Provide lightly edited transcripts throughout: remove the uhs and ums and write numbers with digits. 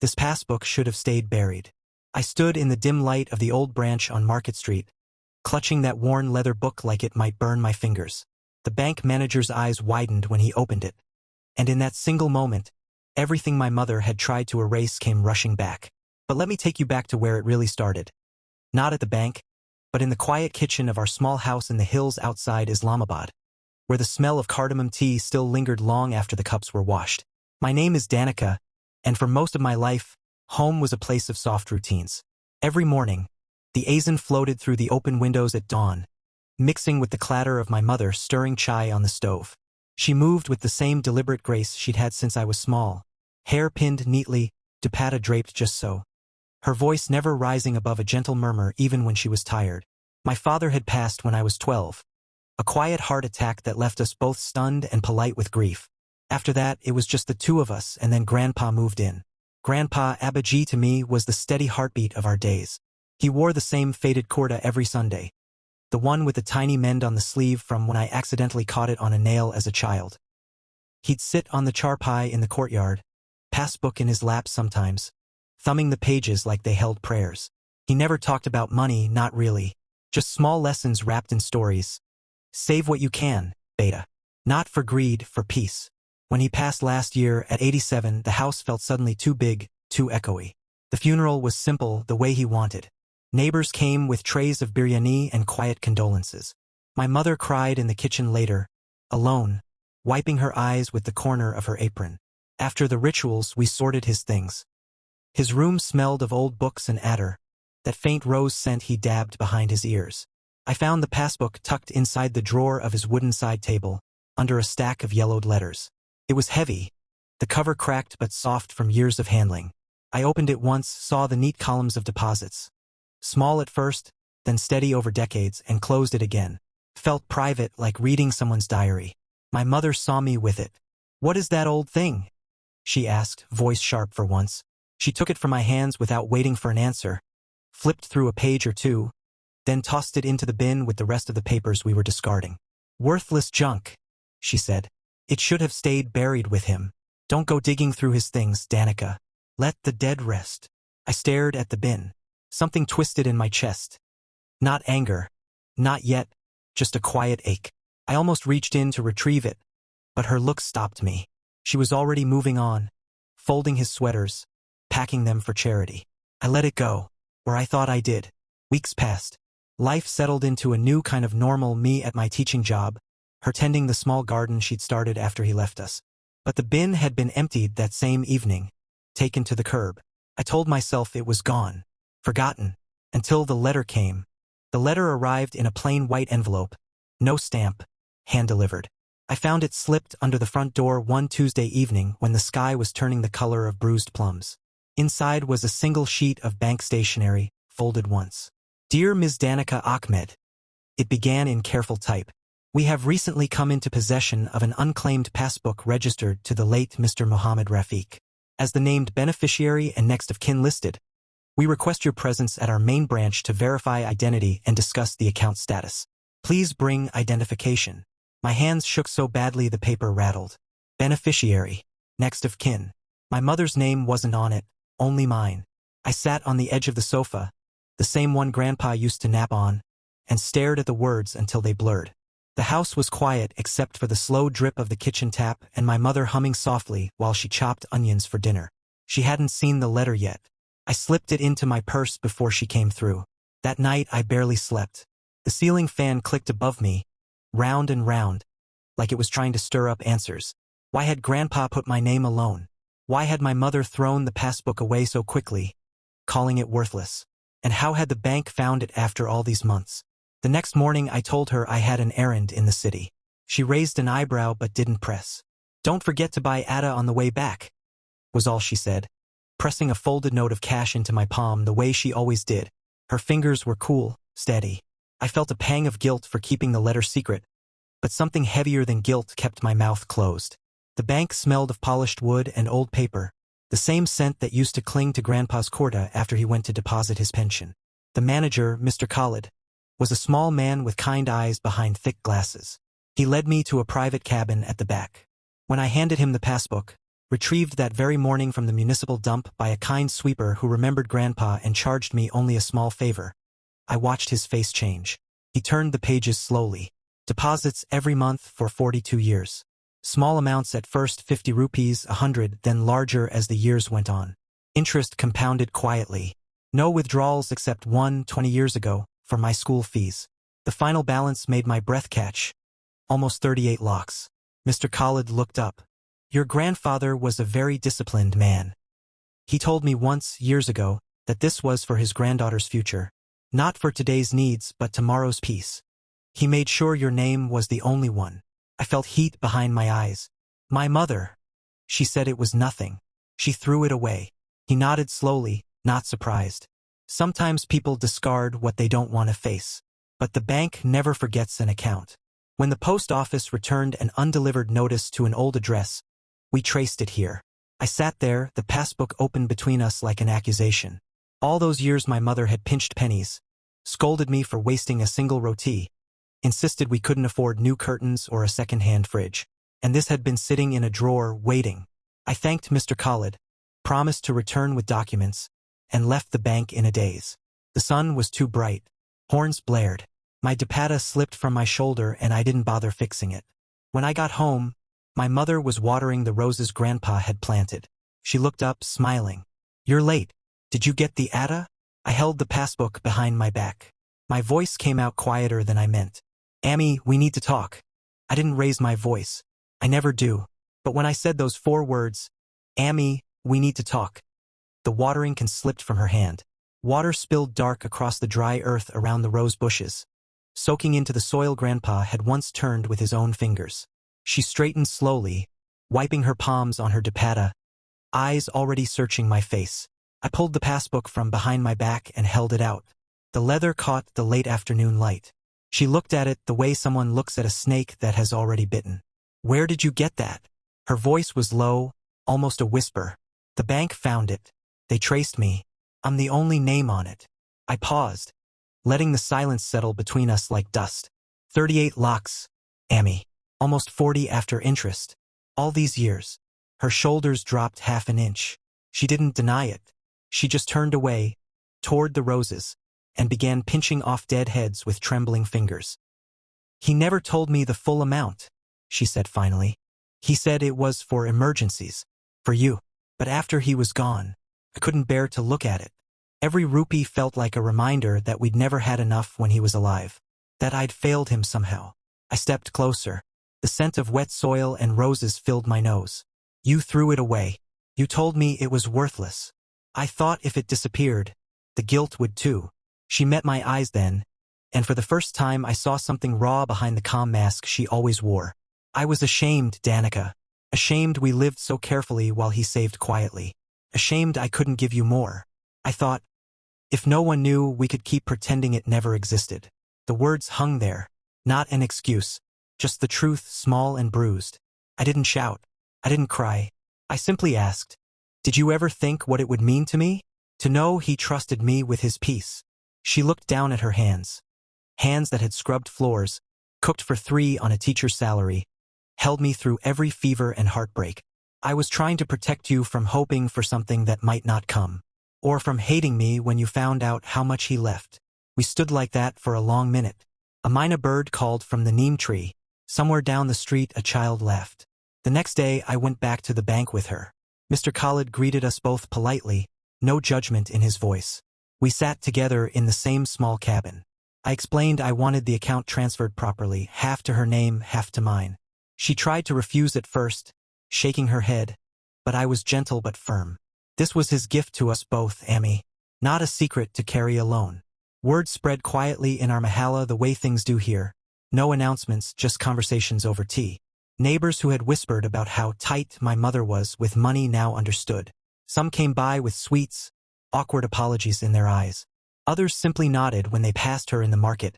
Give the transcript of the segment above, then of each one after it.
This passbook should have stayed buried. I stood in the dim light of the old branch on Market Street, clutching that worn leather book like it might burn my fingers. The bank manager's eyes widened when he opened it, and in that single moment, everything my mother had tried to erase came rushing back. But let me take you back to where it really started. Not at the bank, but in the quiet kitchen of our small house in the hills outside Islamabad, where the smell of cardamom tea still lingered long after the cups were washed. My name is Danica, and for most of my life, home was a place of soft routines. Every morning, the azan floated through the open windows at dawn, mixing with the clatter of my mother stirring chai on the stove. She moved with the same deliberate grace she'd had since I was small, hair pinned neatly, dupatta draped just so, her voice never rising above a gentle murmur even when she was tired. My father had passed when I was 12, a quiet heart attack that left us both stunned and polite with grief. After that, it was just the two of us, and then Grandpa moved in. Grandpa Abaji to me was the steady heartbeat of our days. He wore the same faded kurta every Sunday, the one with the tiny mend on the sleeve from when I accidentally caught it on a nail as a child. He'd sit on the charpai in the courtyard, passbook in his lap sometimes, thumbing the pages like they held prayers. He never talked about money, not really. Just small lessons wrapped in stories. Save what you can, beta. Not for greed, for peace. When he passed last year at 87, the house felt suddenly too big, too echoey. The funeral was simple, the way he wanted. Neighbors came with trays of biryani and quiet condolences. My mother cried in the kitchen later, alone, wiping her eyes with the corner of her apron. After the rituals, we sorted his things. His room smelled of old books and attar, that faint rose scent he dabbed behind his ears. I found the passbook tucked inside the drawer of his wooden side table, under a stack of yellowed letters. It was heavy, the cover cracked but soft from years of handling. I opened it once, saw the neat columns of deposits. Small at first, then steady over decades, and closed it again. Felt private, like reading someone's diary. My mother saw me with it. "What is that old thing?" she asked, voice sharp for once. She took it from my hands without waiting for an answer, flipped through a page or two, then tossed it into the bin with the rest of the papers we were discarding. "Worthless junk," she said. "It should have stayed buried with him. Don't go digging through his things, Danica. Let the dead rest." I stared at the bin. Something twisted in my chest. Not anger. Not yet. Just a quiet ache. I almost reached in to retrieve it, but her look stopped me. She was already moving on, folding his sweaters, packing them for charity. I let it go, or I thought I did. Weeks passed. Life settled into a new kind of normal, me at my teaching job, her tending the small garden she'd started after he left us. But the bin had been emptied that same evening, taken to the curb. I told myself it was gone, forgotten, until the letter came. The letter arrived in a plain white envelope, no stamp, hand-delivered. I found it slipped under the front door one Tuesday evening when the sky was turning the color of bruised plums. Inside was a single sheet of bank stationery, folded once. "Dear Ms. Danica Ahmed," it began in careful type. "We have recently come into possession of an unclaimed passbook registered to the late Mr. Mohammed Rafiq. As the named beneficiary and next of kin listed, we request your presence at our main branch to verify identity and discuss the account status. Please bring identification." My hands shook so badly the paper rattled. Beneficiary. Next of kin. My mother's name wasn't on it, only mine. I sat on the edge of the sofa, the same one Grandpa used to nap on, and stared at the words until they blurred. The house was quiet except for the slow drip of the kitchen tap and my mother humming softly while she chopped onions for dinner. She hadn't seen the letter yet. I slipped it into my purse before she came through. That night I barely slept. The ceiling fan clicked above me, round and round, like it was trying to stir up answers. Why had Grandpa put my name alone? Why had my mother thrown the passbook away so quickly, calling it worthless? And how had the bank found it after all these months? The next morning I told her I had an errand in the city. She raised an eyebrow but didn't press. "Don't forget to buy Atta on the way back," was all she said, pressing a folded note of cash into my palm the way she always did. Her fingers were cool, steady. I felt a pang of guilt for keeping the letter secret, but something heavier than guilt kept my mouth closed. The bank smelled of polished wood and old paper, the same scent that used to cling to Grandpa's kurta after he went to deposit his pension. The manager, Mr. Khalid, was a small man with kind eyes behind thick glasses. He led me to a private cabin at the back. When I handed him the passbook, retrieved that very morning from the municipal dump by a kind sweeper who remembered Grandpa and charged me only a small favor. I watched his face change. He turned the pages slowly. Deposits every month for 42 years. Small amounts at first, 50 rupees, 100, then larger as the years went on. Interest compounded quietly. No withdrawals except one 20 years ago, for my school fees. The final balance made my breath catch. Almost 38 lakhs. Mr. Khalid looked up. Your grandfather was a very disciplined man. He told me once, years ago, that this was for his granddaughter's future. Not for today's needs, but tomorrow's peace. He made sure your name was the only one. I felt heat behind my eyes. My mother. She said it was nothing. She threw it away. He nodded slowly, not surprised. Sometimes people discard what they don't want to face. But the bank never forgets an account. When the post office returned an undelivered notice to an old address, we traced it here. I sat there, the passbook open between us like an accusation. All those years my mother had pinched pennies, scolded me for wasting a single roti, insisted we couldn't afford new curtains or a second-hand fridge. And this had been sitting in a drawer, waiting. I thanked Mr. Khalid, promised to return with documents, and left the bank in a daze. The sun was too bright. Horns blared. My dupatta slipped from my shoulder and I didn't bother fixing it. When I got home, my mother was watering the roses Grandpa had planted. She looked up, smiling. You're late. Did you get the atta? I held the passbook behind my back. My voice came out quieter than I meant. Ammi, we need to talk. I didn't raise my voice. I never do. But when I said those 4 words, Ammi, we need to talk, the watering can slipped from her hand. Water spilled dark across the dry earth around the rose bushes, soaking into the soil Grandpa had once turned with his own fingers. She straightened slowly, wiping her palms on her dupatta, eyes already searching my face. I pulled the passbook from behind my back and held it out. The leather caught the late afternoon light. She looked at it the way someone looks at a snake that has already bitten. Where did you get that? Her voice was low, almost a whisper. The bank found it. They traced me. I'm the only name on it. I paused, letting the silence settle between us like dust. 38 lakhs, Ammi. Almost 40 after interest. All these years. Her shoulders dropped half an inch. She didn't deny it. She just turned away, toward the roses, and began pinching off dead heads with trembling fingers. He never told me the full amount, she said finally. He said it was for emergencies, for you. But after he was gone, I couldn't bear to look at it. Every rupee felt like a reminder that we'd never had enough when he was alive, that I'd failed him somehow. I stepped closer. The scent of wet soil and roses filled my nose. You threw it away. You told me it was worthless. I thought if it disappeared, the guilt would too. She met my eyes then, and for the first time I saw something raw behind the calm mask she always wore. I was ashamed, Danica. Ashamed we lived so carefully while he saved quietly. Ashamed I couldn't give you more. I thought, if no one knew, we could keep pretending it never existed. The words hung there, not an excuse, just the truth, small and bruised. I didn't shout. I didn't cry. I simply asked, did you ever think what it would mean to me? To know he trusted me with his peace. She looked down at her hands. Hands that had scrubbed floors, cooked for 3 on a teacher's salary, held me through every fever and heartbreak. I was trying to protect you from hoping for something that might not come, or from hating me when you found out how much he left. We stood like that for a long minute. A myna bird called from the neem tree. Somewhere down the street a child laughed. The next day I went back to the bank with her. Mr. Khalid greeted us both politely, no judgment in his voice. We sat together in the same small cabin. I explained I wanted the account transferred properly, half to her name, half to mine. She tried to refuse at first, shaking her head, but I was gentle but firm. This was his gift to us both, Ammi. Not a secret to carry alone. Word spread quietly in our mahalla the way things do here. No announcements, just conversations over tea. Neighbors who had whispered about how tight my mother was with money now understood. Some came by with sweets, awkward apologies in their eyes. Others simply nodded when they passed her in the market,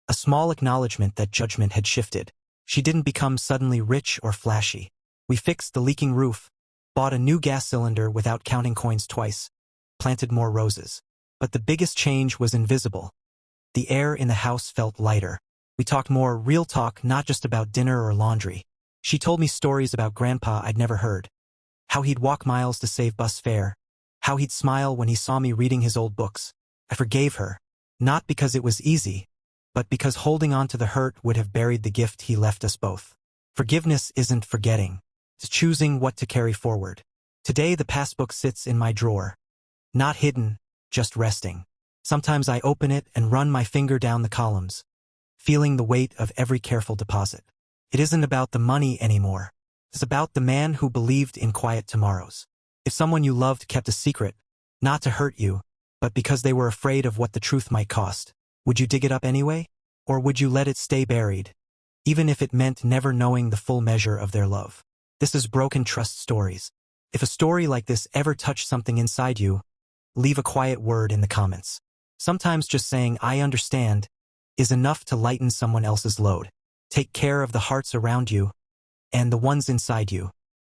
a small acknowledgement that judgment had shifted. She didn't become suddenly rich or flashy. We fixed the leaking roof, bought a new gas cylinder without counting coins twice, planted more roses. But the biggest change was invisible. The air in the house felt lighter. We talked more real talk, not just about dinner or laundry. She told me stories about Grandpa I'd never heard. How he'd walk miles to save bus fare. How he'd smile when he saw me reading his old books. I forgave her. Not because it was easy, but because holding on to the hurt would have buried the gift he left us both. Forgiveness isn't forgetting. It's choosing what to carry forward. Today the passbook sits in my drawer. Not hidden, just resting. Sometimes I open it and run my finger down the columns, feeling the weight of every careful deposit. It isn't about the money anymore. It's about the man who believed in quiet tomorrows. If someone you loved kept a secret, not to hurt you, but because they were afraid of what the truth might cost, would you dig it up anyway? Or would you let it stay buried, even if it meant never knowing the full measure of their love? This is Broken Trust Stories. If a story like this ever touched something inside you, leave a quiet word in the comments. Sometimes just saying, "I understand," is enough to lighten someone else's load. Take care of the hearts around you and the ones inside you.